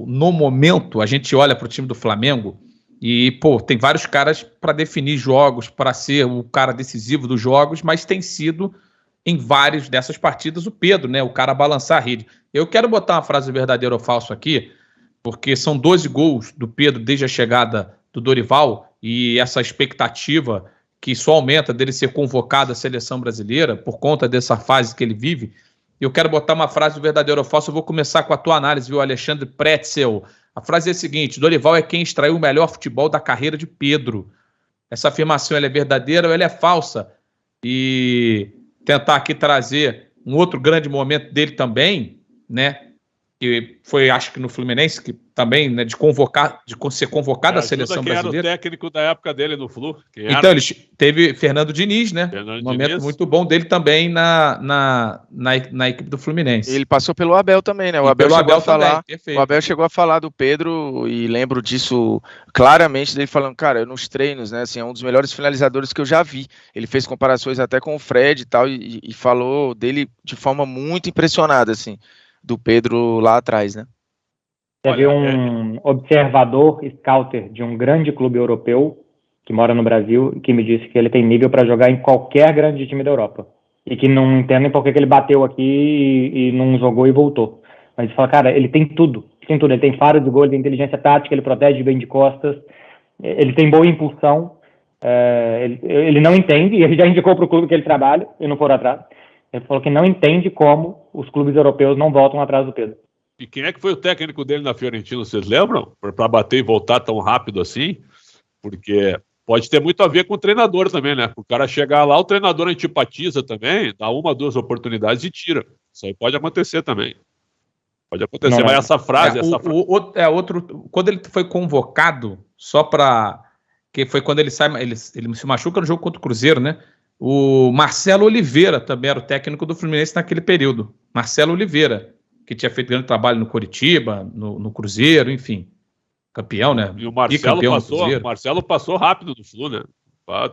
no momento, a gente olha para o time do Flamengo e, pô, tem vários caras para definir jogos, para ser o cara decisivo dos jogos, mas tem sido, em várias dessas partidas, o Pedro, né? O cara a balançar a rede. Eu quero botar uma frase verdadeira ou falso aqui, porque são 12 gols do Pedro desde a chegada do Dorival e essa expectativa que só aumenta dele ser convocado à seleção brasileira por conta dessa fase que ele vive. Eu quero botar uma frase verdadeira ou falsa. Eu vou começar com a tua análise, viu, Alexandre Pretzel? A frase é a seguinte: Dorival é quem extraiu o melhor futebol da carreira de Pedro. Essa afirmação ela é verdadeira ou ela é falsa? E tentar aqui trazer um outro grande momento dele também, né? Que foi, acho que no Fluminense, que também, né, de ser convocado à seleção brasileira. Era o técnico da época dele no Flu. Então, ele teve Fernando Diniz, né? Um momento muito bom dele também na equipe do Fluminense. Ele passou pelo Abel também, né? O Abel chegou a falar do Pedro, e lembro disso claramente, dele falando, cara, nos treinos, né? Assim, é um dos melhores finalizadores que eu já vi. Ele fez comparações até com o Fred e tal, e falou dele de forma muito impressionada, assim, do Pedro lá atrás, né? Teve um observador, scouter de um grande clube europeu que mora no Brasil, que me disse que ele tem nível para jogar em qualquer grande time da Europa. E que não entendem por que ele bateu aqui e não jogou e voltou. Mas ele fala, cara, ele tem tudo. Ele tem faro de gol, ele tem inteligência tática, ele protege bem de costas, ele tem boa impulsão, ele não entende, e ele já indicou para o clube que ele trabalha, e não foram atrás. Ele falou que não entende como os clubes europeus não voltam atrás do Pedro. E quem é que foi o técnico dele na Fiorentina, vocês lembram? Para bater e voltar tão rápido assim? Porque pode ter muito a ver com o treinador também, né? O cara chegar lá, o treinador antipatiza também, dá 1, 2 oportunidades e tira. Isso aí pode acontecer também. Pode acontecer, mas essa frase... Quando ele foi convocado, só para... que foi quando ele sai, ele se machuca no jogo contra o Cruzeiro, né? O Marcelo Oliveira também era o técnico do Fluminense naquele período. Marcelo Oliveira, que tinha feito grande trabalho no Coritiba, no Cruzeiro, enfim. Campeão, né? E o Marcelo passou rápido no Flu, né?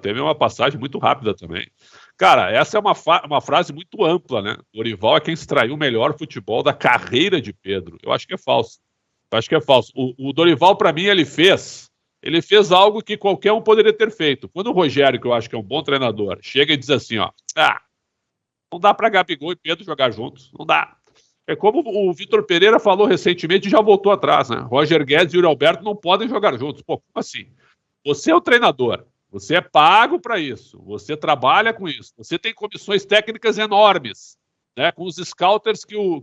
Teve uma passagem muito rápida também. Cara, essa é uma frase muito ampla, né? Dorival é quem extraiu o melhor futebol da carreira de Pedro. Eu acho que é falso. O Dorival, para mim, ele fez algo que qualquer um poderia ter feito. Quando o Rogério, que eu acho que é um bom treinador, chega e diz assim, ó, não dá para Gabigol e Pedro jogar juntos, não dá. É como o Vitor Pereira falou recentemente e já voltou atrás, né? Roger Guedes e Yuri Alberto não podem jogar juntos. Pô, como assim? Você é o treinador, você é pago para isso, você trabalha com isso, você tem comissões técnicas enormes, né? Com os scouters que o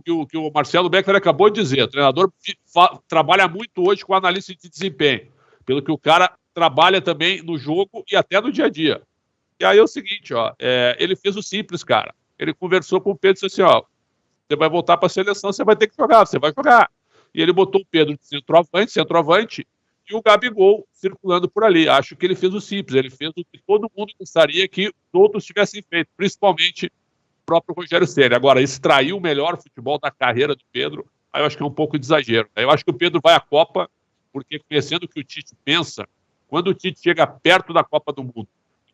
Marcelo Beckler acabou de dizer. O treinador trabalha muito hoje com análise de desempenho, pelo que o cara trabalha também no jogo e até no dia a dia. E aí é o seguinte, ó, ele fez o simples, cara. Ele conversou com o Pedro e disse assim, ó, você vai voltar para a seleção, você vai ter que jogar, você vai jogar. E ele botou o Pedro de centroavante, e o Gabigol circulando por ali. Acho que ele fez o simples, ele fez o que todo mundo gostaria que os outros tivessem feito, principalmente o próprio Rogério Ceni. Agora, extrair o melhor futebol da carreira do Pedro, aí eu acho que é um pouco de exagero. Eu acho que o Pedro vai à Copa, porque conhecendo o que o Tite pensa, quando o Tite chega perto da Copa do Mundo,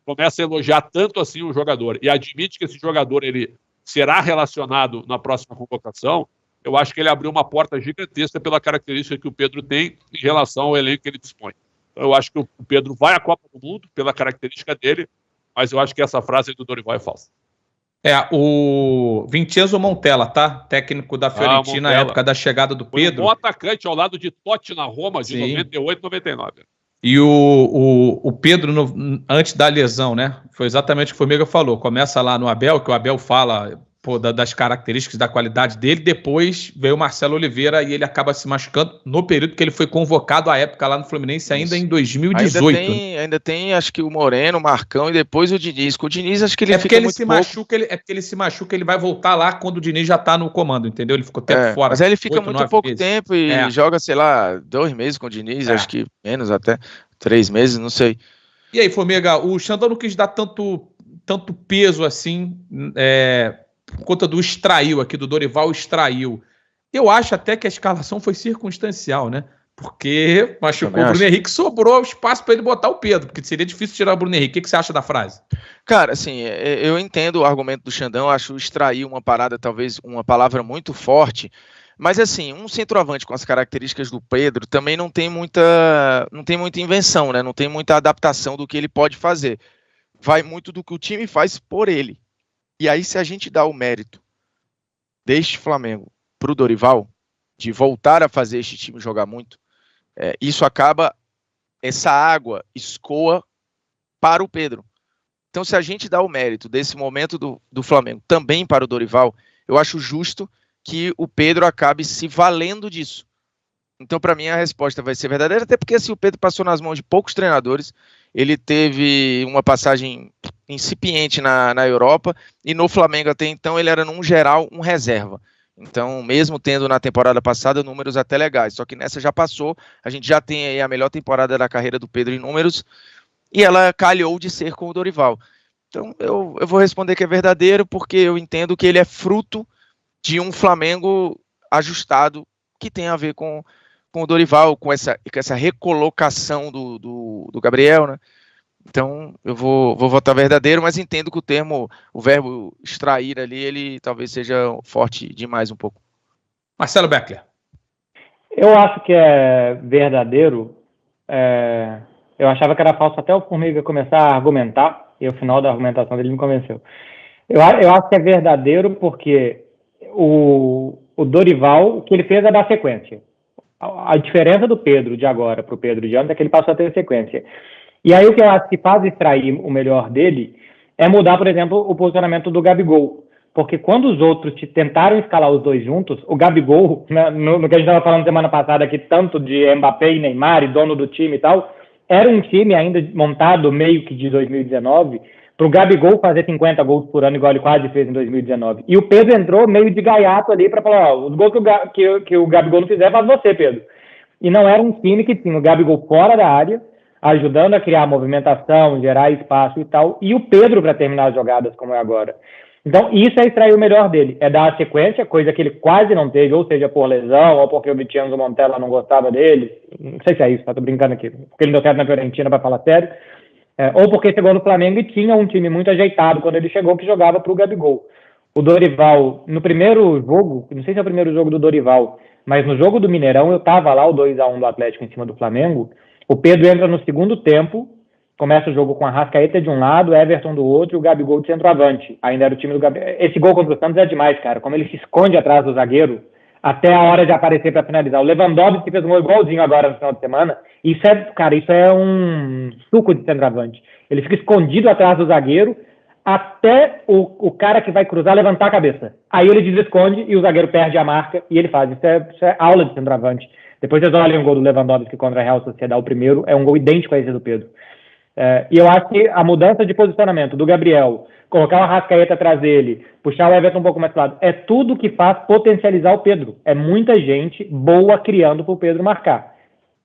começa a elogiar tanto assim o jogador e admite que esse jogador ele será relacionado na próxima convocação, eu acho que ele abriu uma porta gigantesca pela característica que o Pedro tem em relação ao elenco que ele dispõe. Então, eu acho que o Pedro vai à Copa do Mundo pela característica dele, mas eu acho que essa frase aí do Dorival é falsa. O Vincenzo Montella, tá? Técnico da Fiorentina na época da chegada do Pedro. Um bom atacante ao lado de Totti na Roma, de 98, 99. E o Pedro, antes da lesão, né? Foi exatamente o que o Formiga falou. Começa lá no Abel, que o Abel fala das características, da qualidade dele. Depois veio o Marcelo Oliveira e ele acaba se machucando no período que ele foi convocado à época lá no Fluminense, ainda em 2018. Ainda tem, acho que o Moreno, o Marcão e depois o Diniz. Com o Diniz, acho que ele fica muito pouco. É porque ele se machuca, ele vai voltar lá quando o Diniz já tá no comando, entendeu? Ele ficou tempo fora. Mas aí ele fica muito pouco tempo e joga, sei lá, 2 meses com o Diniz, acho que menos até, 3 meses, não sei. E aí, Formiga, o Xandão não quis dar tanto peso assim, por conta do Dorival extraiu. Eu acho até que a escalação foi circunstancial, né? Porque machucou o Bruno Henrique, sobrou espaço para ele botar o Pedro, porque seria difícil tirar o Bruno Henrique. O que você acha da frase? Cara, assim, eu entendo o argumento do Xandão, acho extrair uma parada, talvez uma palavra muito forte, Mas assim, um centroavante com as características do Pedro também não tem muita invenção, né? Não tem muita adaptação do que ele pode fazer. Vai muito do que o time faz por ele. E aí, se a gente dá o mérito deste Flamengo para o Dorival, de voltar a fazer este time jogar muito, isso acaba, essa água escoa para o Pedro. Então, se a gente dá o mérito desse momento do Flamengo também para o Dorival, eu acho justo que o Pedro acabe se valendo disso. Então, para mim, a resposta vai ser verdadeira, até porque assim, o Pedro passou nas mãos de poucos treinadores, ele teve uma passagem incipiente na Europa, e no Flamengo até então ele era, num geral, um reserva. Então, mesmo tendo na temporada passada números até legais, só que nessa já passou, a gente já tem aí a melhor temporada da carreira do Pedro em números, e ela calhou de ser com o Dorival. Então, eu vou responder que é verdadeiro, porque eu entendo que ele é fruto de um Flamengo ajustado, que tem a ver com o Dorival, com essa recolocação do Gabriel, né? Então, eu vou votar verdadeiro, mas entendo que o verbo extrair ali, ele talvez seja forte demais um pouco. Marcelo Beckler. Eu acho que é verdadeiro. Eu achava que era falso até o Formiga começar a argumentar, e o final da argumentação dele me convenceu. Eu acho que é verdadeiro porque o Dorival, o que ele fez é dar sequência. A diferença do Pedro de agora para o Pedro de antes é que ele passou a ter sequência. E aí o que eu acho que faz extrair o melhor dele é mudar, por exemplo, o posicionamento do Gabigol. Porque quando os outros tentaram escalar os dois juntos, o Gabigol, né, no que a gente estava falando semana passada aqui, tanto de Mbappé e Neymar, e dono do time e tal, era um time ainda montado meio que de 2019, para o Gabigol fazer 50 gols por ano, igual ele quase fez em 2019. E o Pedro entrou meio de gaiato ali para falar, os gols que o Gabigol não fizer, faz você, Pedro. E não era um time que tinha o Gabigol fora da área, ajudando a criar movimentação, gerar espaço e tal, e o Pedro para terminar as jogadas, como é agora. Então, isso é extrair o melhor dele, é dar a sequência, coisa que ele quase não teve, ou seja, por lesão, ou porque o Vitiano Montella não gostava dele, não sei se é isso, tô brincando aqui, porque ele deu certo na Fiorentina, para falar sério, ou porque chegou no Flamengo e tinha um time muito ajeitado quando ele chegou, que jogava para o Gabigol. O Dorival, no primeiro jogo, não sei se é o primeiro jogo do Dorival, mas no jogo do Mineirão, eu tava lá, o 2-1 do Atlético em cima do Flamengo, o Pedro entra no segundo tempo, começa o jogo com a Arrascaeta de um lado, Everton do outro e o Gabigol de centroavante. Ainda era o time do Gabigol. Esse gol contra o Santos é demais, cara. Como ele se esconde atrás do zagueiro até a hora de aparecer para finalizar. O Lewandowski fez um gol igualzinho agora no final de semana. Isso é um suco de centroavante. Ele fica escondido atrás do zagueiro até o cara que vai cruzar levantar a cabeça. Aí ele desesconde e o zagueiro perde a marca e ele faz. Isso é aula de centroavante. Depois vocês olhem o gol do Lewandowski contra a Real Sociedade, o primeiro, é um gol idêntico a esse do Pedro. E eu acho que a mudança de posicionamento do Gabriel, colocar o Arrascaeta atrás dele, puxar o Everton um pouco mais para o lado, é tudo que faz potencializar o Pedro. É muita gente boa criando para o Pedro marcar.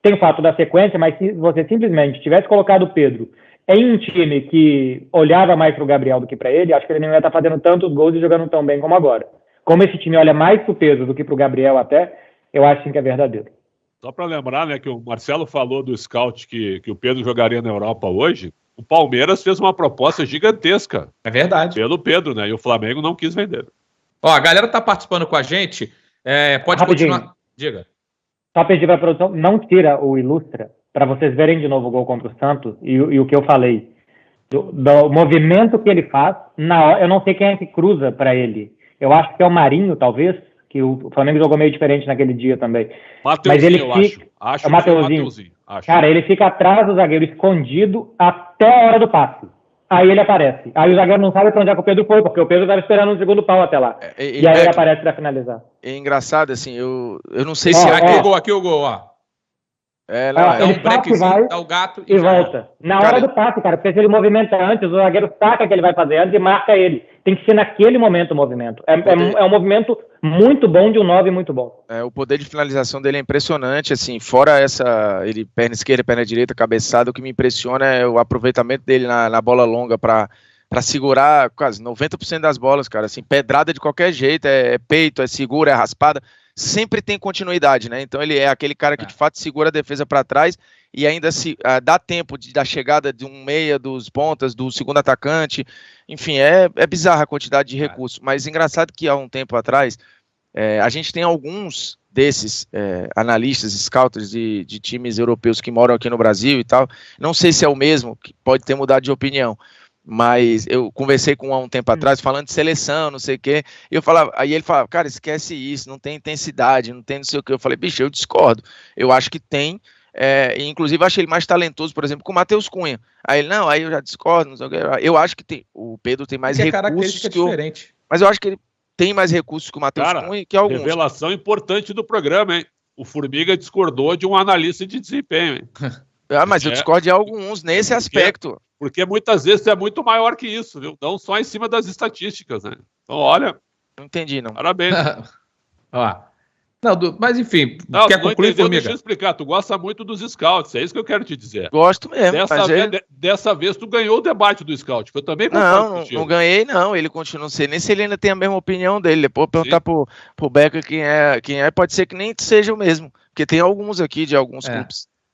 Tem o fato da sequência, mas se você simplesmente tivesse colocado o Pedro em um time que olhava mais para o Gabriel do que para ele, acho que ele não ia estar fazendo tantos gols e jogando tão bem como agora. Como esse time olha mais para o Pedro do que para o Gabriel até, eu acho sim que é verdadeiro. Só para lembrar, né, que o Marcelo falou do scout que o Pedro jogaria na Europa hoje, o Palmeiras fez uma proposta gigantesca. É verdade. Pelo Pedro, né? E o Flamengo não quis vender. Ó, a galera tá participando com a gente. Pode rapidinho continuar. Diga. Só pedir para a produção, não tira o Ilustra, para vocês verem de novo o gol contra o Santos e o que eu falei. Do movimento que ele faz, eu não sei quem é que cruza para ele. Eu acho que é o Marinho, talvez, que o Flamengo jogou meio diferente naquele dia também. Mas ele fica, acho. É o Mateuzinho. Cara, ele fica atrás do zagueiro, escondido, até a hora do passe. Aí ele aparece. Aí o zagueiro não sabe pra onde é que o Pedro foi, porque o Pedro estava esperando um segundo pau até lá. E aí ele aparece pra finalizar. É engraçado, assim, eu não sei se... Aqui o gol, ó. Dá um breakzinho, dá o gato e volta. Na hora do passe, cara, porque se ele movimenta antes, o zagueiro saca que ele vai fazer antes e marca ele. Tem que ser naquele momento o movimento. É um movimento muito bom de um 9 muito bom. O poder de finalização dele é impressionante, assim, fora ele perna esquerda, perna direita, cabeçada, o que me impressiona é o aproveitamento dele na bola longa para segurar quase 90% das bolas, cara, assim, pedrada de qualquer jeito, é peito, é segura, é raspada, sempre tem continuidade, né? Então ele é aquele cara que de fato segura a defesa para trás e ainda dá tempo da chegada de um meia, dos pontas, do segundo atacante, enfim, é bizarra a quantidade de recursos, mas engraçado que há um tempo atrás A gente tem alguns desses analistas, scouters de times europeus que moram aqui no Brasil e tal. Não sei se é o mesmo, que pode ter mudado de opinião, mas eu conversei com há um tempo atrás, falando de seleção, não sei o quê, e aí ele falava, cara, esquece isso, não tem intensidade, não tem não sei o quê. Eu falei, bicho, eu discordo, eu acho que tem, inclusive eu achei ele mais talentoso, por exemplo, que o Matheus Cunha. Aí ele, não, aí eu já discordo, não sei o quê. Eu acho que o Pedro tem mais recursos que diferente. Mas eu acho que ele tem mais recursos que o Matheus Cunha que alguns. Revelação importante do programa, hein? O Formiga discordou de um analista de desempenho, hein? Mas eu discordo de alguns nesse aspecto. Porque muitas vezes é muito maior que isso, viu? Não só em cima das estatísticas, né? Então, olha... Não entendi, não. Parabéns. Mas enfim, quer concluir, Formiga? Deixa eu explicar. Tu gosta muito dos scouts, é isso que eu quero te dizer. Gosto mesmo. Dessa vez tu ganhou o debate do scout, que eu também concordo contigo. Não ganhei, não. Ele continua, não sei nem se ele ainda tem a mesma opinião dele. Depois perguntar pro Becker quem é, pode ser que nem seja o mesmo. Porque tem alguns aqui de alguns clubes.